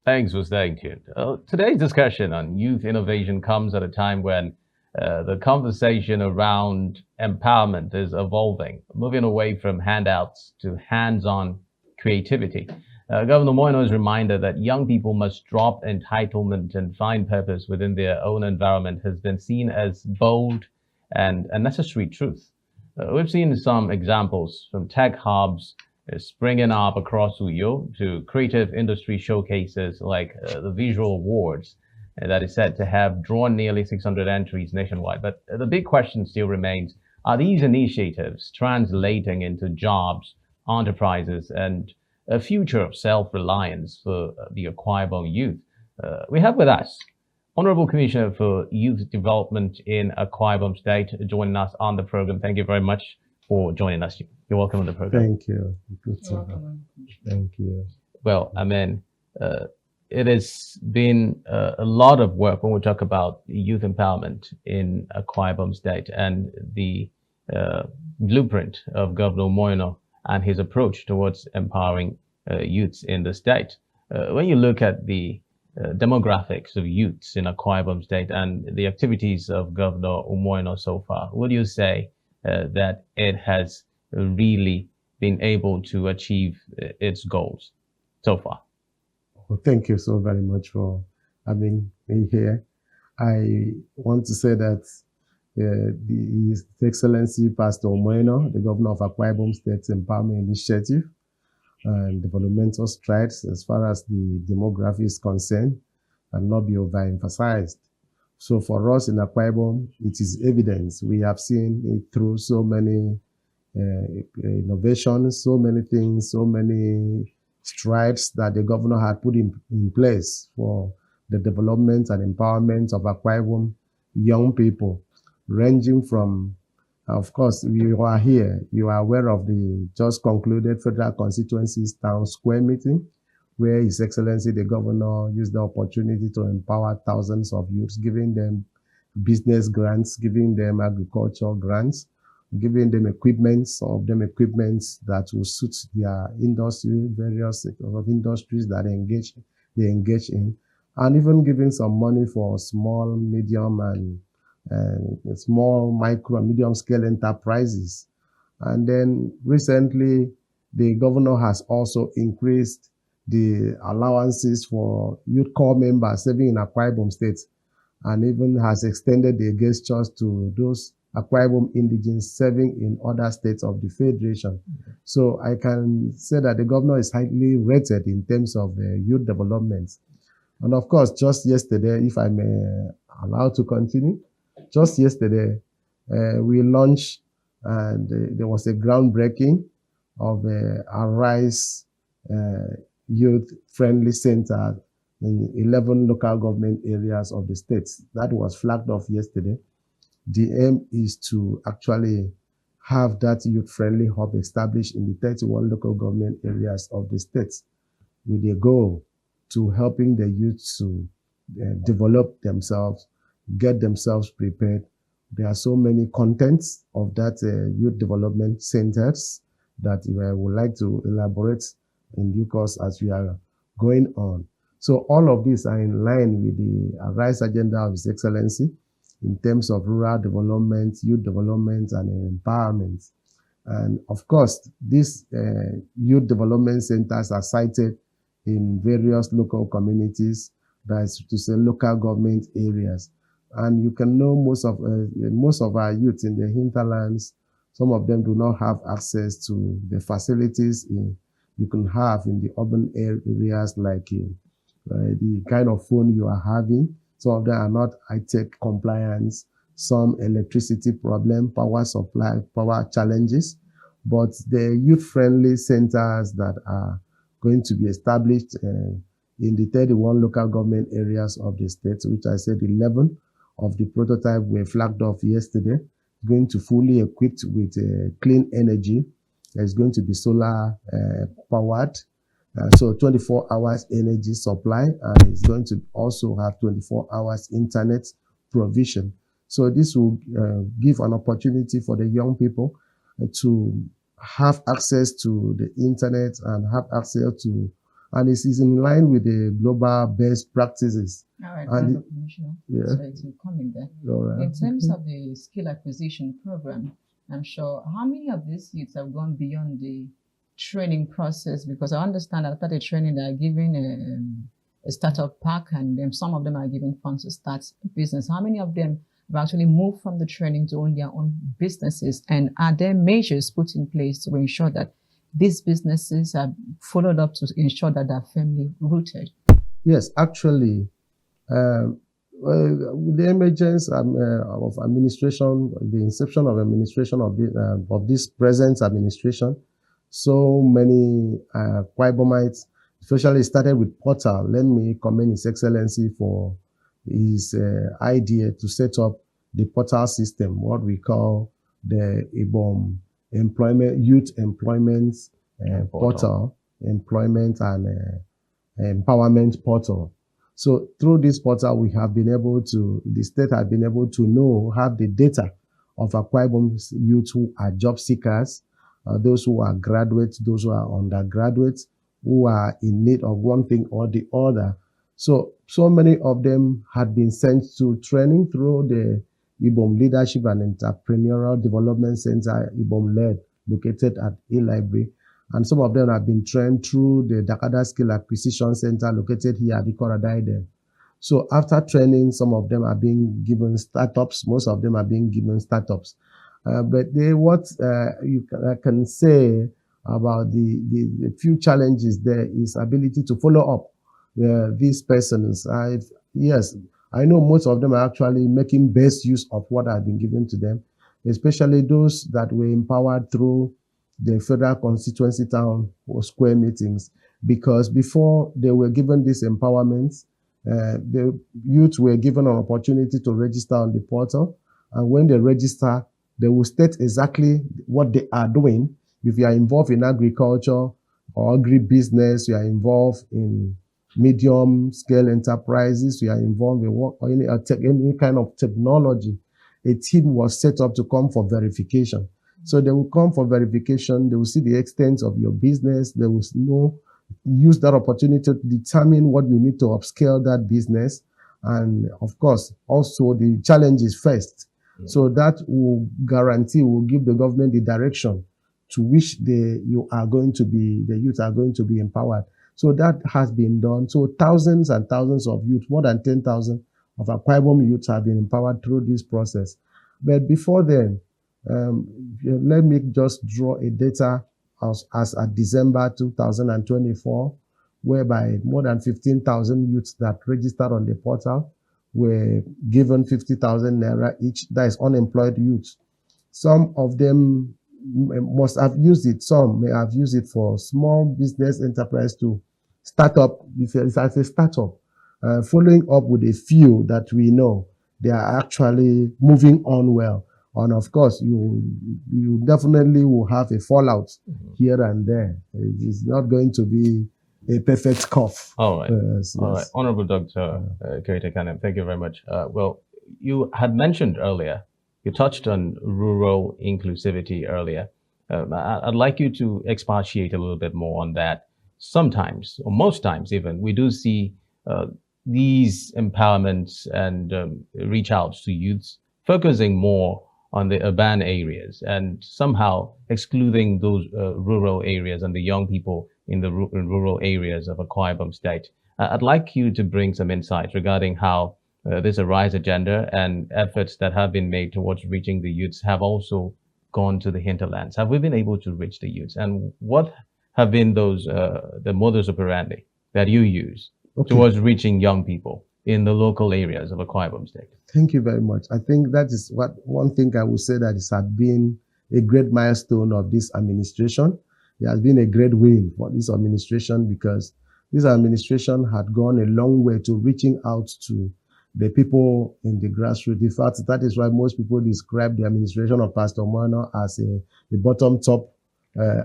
Thanks for staying tuned. Today's discussion on youth innovation comes at a time when the conversation around empowerment is evolving, moving away from handouts to hands on creativity. Governor Moino's reminder that young people must drop entitlement and find purpose within their own environment has been seen as bold and a necessary truth. We've seen some examples from tech hubs springing up across Uyo to creative industry showcases like the Visual Awards that is said to have drawn nearly 600 entries nationwide. But the big question still remains, are these initiatives translating into jobs, enterprises, and a future of self-reliance for the Akwa youth? We have with us Honorable Commissioner for Youth Development in Akwa State joining us on the program. Thank you very much for joining us. You're welcome on the program. Thank you. Good to Thank you. Well, I mean, it has been a lot of work when we talk about youth empowerment in Akwa State and the blueprint of Governor Moino and his approach towards empowering youths in the state. When you look at the demographics of youths in Akwa Ibom State and the activities of Governor Umoino so far, would you say that it has really been able to achieve its goals so far? Well, thank you so very much for having me here. I want to say that His Excellency Pastor Umoino, the Governor of Akwa Ibom State Empowerment Initiative, and developmental strides as far as the demography is concerned and not be overemphasized. So for us in Akwa Ibom, it is evidence. We have seen it through so many innovations, so many things, so many strides that the governor had put in place for the development and empowerment of Akwa Ibom young people, ranging from, of course, you are here, you are aware of the just concluded Federal Constituencies Town Square meeting, where His Excellency the Governor used the opportunity to empower thousands of youths, giving them business grants, giving them agricultural grants, giving them equipment, some of them equipments that will suit their industry, various sectors of industries that they engage in, and even giving some money for small, medium, and small, micro, and medium scale enterprises. And then recently, the governor has also increased the allowances for youth corps members serving in Akwa Ibom State, and even has extended the gestures to those Akwa Ibom indigenes serving in other states of the Federation. So I can say that the governor is highly rated in terms of youth development. And of course, just yesterday, if I may allow to continue, just yesterday, we launched and there was a groundbreaking of a Arise youth-friendly center in 11 local government areas of the state. That was flagged off yesterday. The aim is to actually have that youth-friendly hub established in the 31 local government areas of the state with a goal to helping the youth to develop themselves, get themselves prepared. There are so many contents of that youth development centers that I would like to elaborate in due course as we are going on. So all of these are in line with the Arise agenda of His Excellency in terms of rural development, youth development, and empowerment. And of course, these youth development centers are sited in various local communities, that is to say local government areas. And you can know most of our youth in the hinterlands, some of them do not have access to the facilities you can have in the urban areas, like the kind of phone you are having. Some of them are not high-tech compliance, some electricity problem, power supply, power challenges. But the youth-friendly centers that are going to be established in the 31 local government areas of the state, which I said 11 of the prototype were flagged off yesterday, going to fully equipped with clean energy. There's going to be solar powered, so 24 hours energy supply, and it's going to also have 24 hours internet provision. So this will give an opportunity for the young people to have access to the internet and have access to and it is in line with the global best practices. All right, And Commissioner. yeah. Sorry to come in there. All right. In terms of the skill acquisition program, I'm sure how many of these youths have gone beyond the training process? Because I understand that after the training, they are given a startup pack, and then some of them are given funds to start business. How many of them have actually moved from the training to own their own businesses? And are there measures put in place to ensure that these businesses are followed up to ensure that they're firmly rooted? Yes, actually, with the emergence of administration, the inception of administration of this present administration, so many Kwaibomites, especially started with Portal. Let me commend His Excellency for his idea to set up the Portal system, what we call the IBOM Youth Employment Portal, Employment and Empowerment Portal. So through this portal, we have been able to, the state has been able to have the data of Akwa Ibom youth who are job seekers, those who are graduates, those who are undergraduates, who are in need of one thing or the other. So many of them had been sent to training through the IBOM Leadership and Entrepreneurial Development Center, IBOM LED, located at A-Library. And some of them have been trained through the Dakada Skill Acquisition Center located here at Ekerete. So after training, some of them are being given startups. Most of them are being given startups. But what I can say about the few challenges there is ability to follow up these persons. Yes, I know most of them are actually making best use of what has been given to them, especially those that were empowered through the federal constituency town or square meetings, because before they were given this empowerment, the youth were given an opportunity to register on the portal. And when they register, they will state exactly what they are doing. If you are involved in agriculture or agribusiness, you are involved in medium scale enterprises, you are involved in work or any kind of technology, a team was set up to come for verification. So they will come for verification. They will see the extent of your business. They will use that opportunity to determine what you need to upscale that business. And of course, also the challenges first. Mm-hmm. So that will give the government the direction to which the youth are going to be empowered. So that has been done. So thousands and thousands of youth, more than 10,000 of Akwa Ibom youths have been empowered through this process. But before then, let me just draw a data as at December 2024, whereby more than 15,000 youths that registered on the portal were given 50,000 naira each. That is unemployed youths. Some of them must have used it. Some may have used it for small business enterprise to start up. It's as a startup. Following up with a few that we know, they are actually moving on well. And of course, you definitely will have a fallout here and there. It's not going to be a perfect cough. All right. All right. Honorable Dr. Ekerete Ekanem, thank you very much. Well, you had mentioned earlier, you touched on rural inclusivity earlier. I'd like you to expatiate a little bit more on that. Sometimes, or most times even, we do see these empowerments and reach outs to youths focusing more on the urban areas and somehow excluding those rural areas and the young people in the rural areas of Akwa Ibom State. I'd like you to bring some insights regarding how this Arise agenda and efforts that have been made towards reaching the youths have also gone to the hinterlands. Have we been able to reach the youths? And what have been those, the modus operandi that you use towards reaching young people in the local areas of Akwa Ibom State? Thank you very much. I think that is one thing I would say that has been a great milestone of this administration. It has been a great win for this administration because this administration had gone a long way to reaching out to the people in the grassroots. In fact, that is why most people describe the administration of Pastor Mono as a bottom-top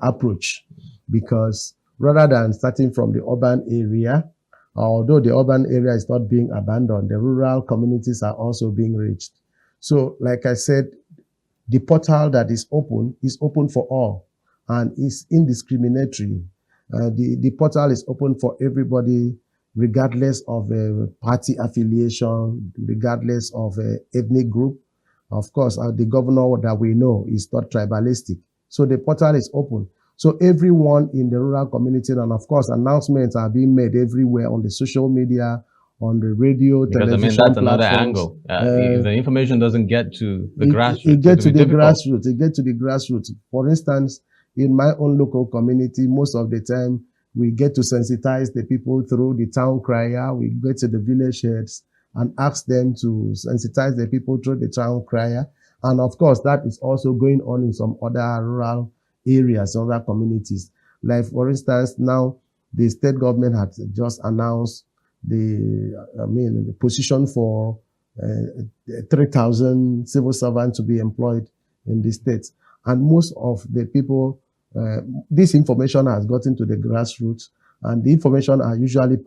approach, because rather than starting from the urban area, although the urban area is not being abandoned, the rural communities are also being reached. So, like I said, the portal that is open for all and is indiscriminatory. The portal is open for everybody, regardless of party affiliation, regardless of ethnic group. Of course, the governor that we know is not tribalistic. So the portal is open. So everyone in the rural community, and of course, announcements are being made everywhere on the social media, on the radio, Because television that's another platforms. angle. If the information doesn't get to the grassroots, it gets to the difficult. grassroots. It gets to the grassroots. For instance, in my own local community, most of the time we get to sensitize the people through the town crier. We go to the village heads and ask them to sensitize the people through the town crier. And of course, that is also going on in some other rural areas, other communities. Like, for instance, now the state government had just announced the position for 3,000 civil servants to be employed in the states. And most of the people, this information has gotten to the grassroots, and the information are usually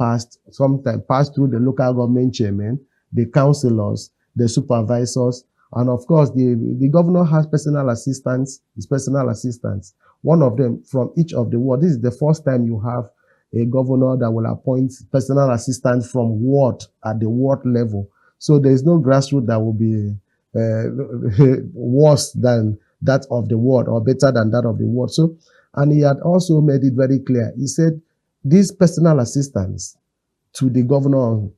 sometimes passed through the local government chairman, the councillors, the supervisors, and of course, the governor has personal assistants, his personal assistants. One of them from each of the ward. This is the first time you have a governor that will appoint personal assistants from ward at the ward level. So there is no grassroots that will be worse than that of the ward or better than that of the ward. So, and he had also made it very clear. He said these personal assistants to the governor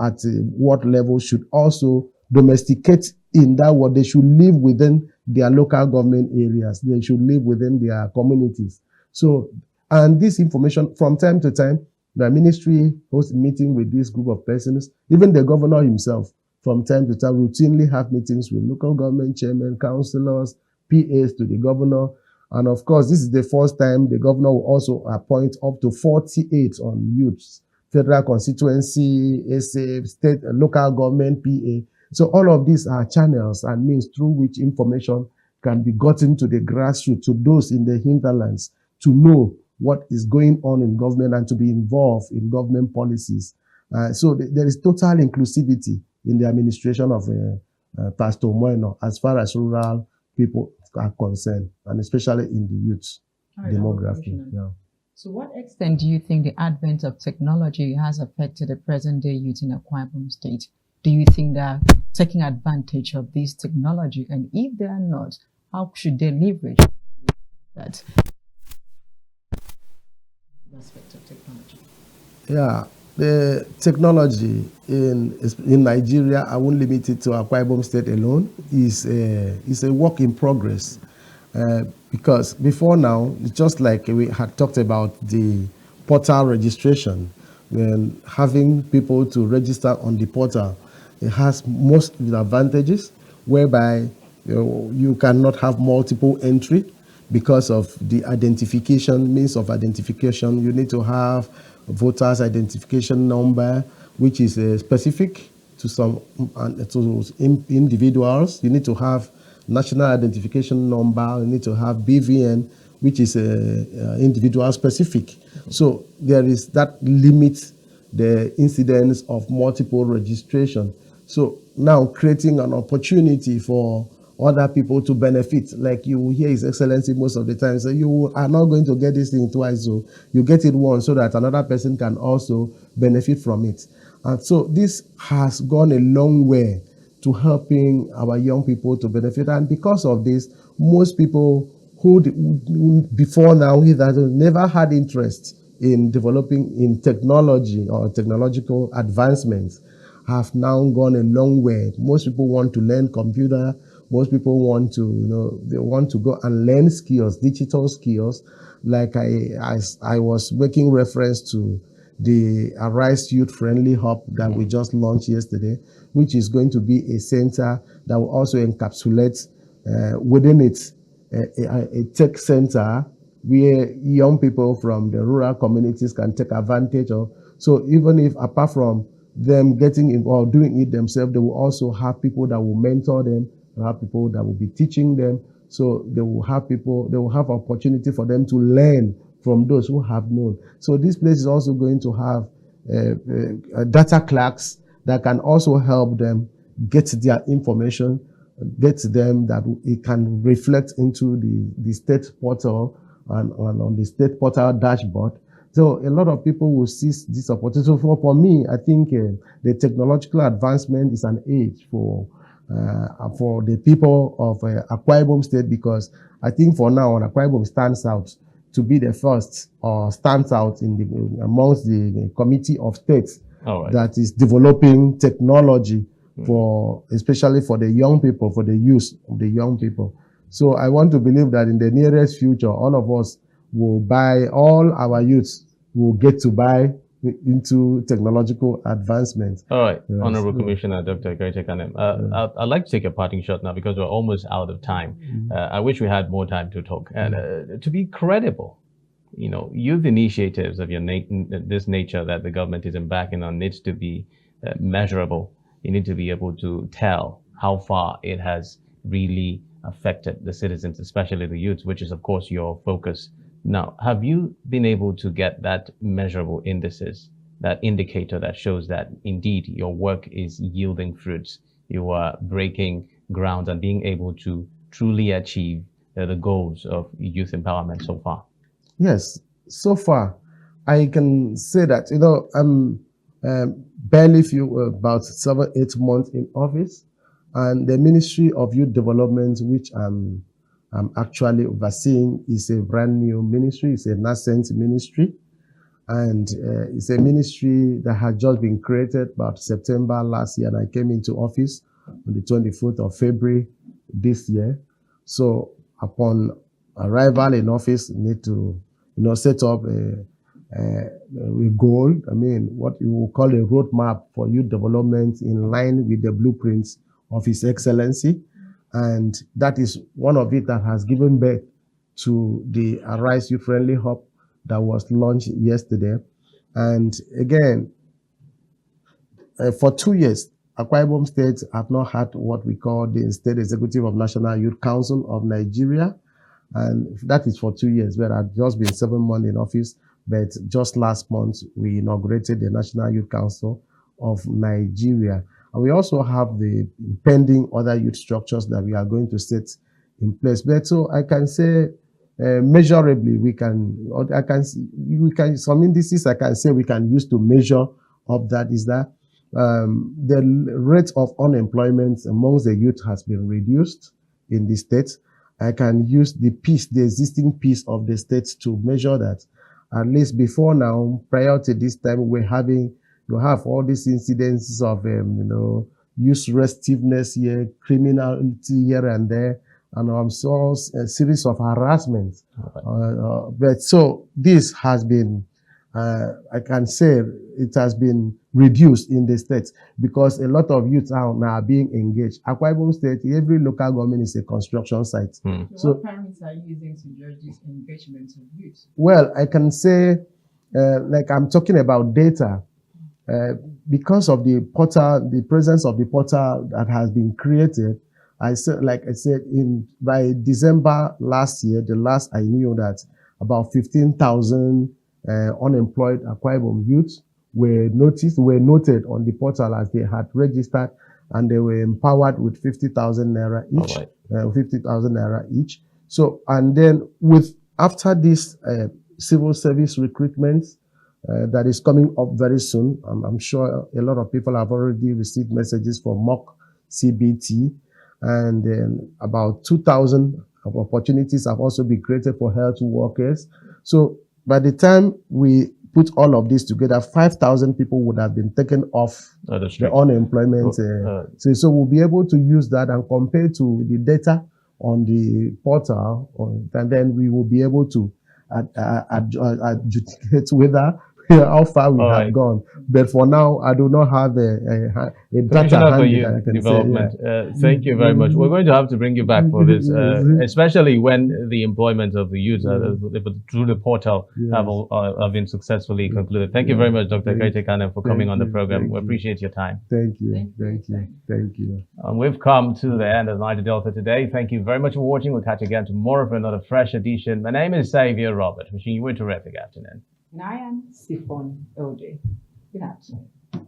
at ward level should also domesticate in that ward. They should live within their local government areas. They should live within their communities. So, and this information from time to time, the ministry hosts a meeting with this group of persons. Even the governor himself, from time to time, routinely have meetings with local government chairmen, councillors, PAs to the governor. And of course, this is the first time the governor will also appoint up to 48 on youths, federal constituency, SA, state, local government, PA. So all of these are channels and means through which information can be gotten to the grassroots, to those in the hinterlands, to know what is going on in government and to be involved in government policies. So there is total inclusivity in the administration of Pastor Moeno as far as rural people are concerned, and especially in the youth demography. Yeah. So what extent do you think the advent of technology has affected the present-day youth in Akwa Ibom State? Do you think they are taking advantage of this technology? And if they are not, how should they leverage that aspect of technology? Yeah, the technology in Nigeria, I won't limit it to Akwa Ibom State alone, is a work in progress. Because before now, just like we had talked about the portal registration, when having people to register on the portal, it has most advantages, whereby you cannot have multiple entry because of the means of identification. You need to have a voter's identification number, which is specific to some individuals. You need to have national identification number. You need to have BVN, which is individual specific. So there is that limits the incidence of multiple registration. So now creating an opportunity for other people to benefit, like you hear His Excellency most of the time say, you are not going to get this thing twice, so you get it once so that another person can also benefit from it. And so this has gone a long way to helping our young people to benefit. And because of this, most people who before now that never had interest in developing in technology or technological advancements have now gone a long way. Most people want to learn computer. Most people want to, they want to go and learn skills, digital skills. Like I was making reference to the Arise Youth Friendly Hub that we just launched yesterday, which is going to be a center that will also encapsulate within it a tech center where young people from the rural communities can take advantage of. So even if apart from them getting involved, doing it themselves, they will also have people that will mentor them, they will have people that will be teaching them. So they will have people, they will have opportunity for them to learn from those who have known. So this place is also going to have data clerks that can also help them get their information, get them that it can reflect into the state portal and on the state portal dashboard. So a lot of people will seize this opportunity. So for me, I think the technological advancement is an aid for the people of Akwa Ibom State, because I think for now, Akwa Ibom stands out to be the first, or stands out in amongst the committee of states that is developing technology for, especially for the young people, for the use of the young people. So I want to believe that in the nearest future, all of us will buy, all our youths will get to buy into technological advancements. All right, yes. Honorable Commissioner Dr. Ekerete Ekanem, I'd like to take a parting shot now because we're almost out of time. I wish we had more time to talk. And to be credible, you know, youth initiatives of this nature that the government is embarking on needs to be measurable. You need to be able to tell how far it has really affected the citizens, especially the youth, which is, of course, your focus. Now, have you been able to get that measurable indices, that indicator that shows that indeed your work is yielding fruits? You are breaking ground and being able to truly achieve the goals of youth empowerment so far? Yes, so far, I can say that, you know, I'm barely about 7-8 months in office, and the Ministry of Youth Development, which I'm actually overseeing, is a brand new ministry. It's a nascent ministry, and it's a ministry that had just been created about September last year, and I came into office on the 24th of February this year. So upon arrival in office, need to, you know, set up a goal. I mean, what you will call a roadmap for youth development in line with the blueprints of His Excellency. And that is one of it that has given birth to the Arise Youth Friendly Hub that was launched yesterday. And again, for 2 years, Akwa Ibom State have not had what we call the State Executive of National Youth Council of Nigeria. And that is for 2 years, where I've just been 7 months in office. But just last month, we inaugurated the National Youth Council of Nigeria. And we also have the pending other youth structures that we are going to set in place. But so I can say measurably, some indices I can say we can use to measure of that is that the rate of unemployment amongst the youth has been reduced in the state. I can use the existing piece of the state to measure that. At least before now, prior to this time, you have all these incidences of, you know, youth restiveness here, criminality here and there, and also a series of harassments. But so this has been, I can say it has been reduced in the states because a lot of youth are now being engaged. Akwa Ibom State, every local government is a construction site. So what parameters are you using to judge this engagement of youth? Well, I can say, like I'm talking about data, because of the portal, the presence of the portal that has been created. Like I said, by December last year, the last I knew that about 15,000 unemployed Akwa Ibom youths were noted on the portal as they had registered, and they were empowered with 50,000 naira each, 50,000 naira each. So, and then after this civil service recruitment that is coming up very soon, I'm sure a lot of people have already received messages for mock CBT, and then about 2,000 of opportunities have also been created for health workers. So by the time we put all of this together, 5,000 people would have been taken off the unemployment. So we'll be able to use that and compare to the data on the portal, and then we will be able to adjudicate whether how far we have gone. But for now, I do not have a data handy that I can development. say. Thank you very much. We're going to have to bring you back for this, especially when the employment of the youth through the portal have been successfully concluded. Thank you very much, Dr. Ekerete Ekanem, for coming on the program. We appreciate your time. Thank you. Thank you. Thank you. And we've come to the end of Niger Delta Today. Thank you very much for watching. We'll catch you again tomorrow for another fresh edition. My name is Xavier Robert, wishing you a terrific afternoon. And I am Siphon Ode. Good afternoon.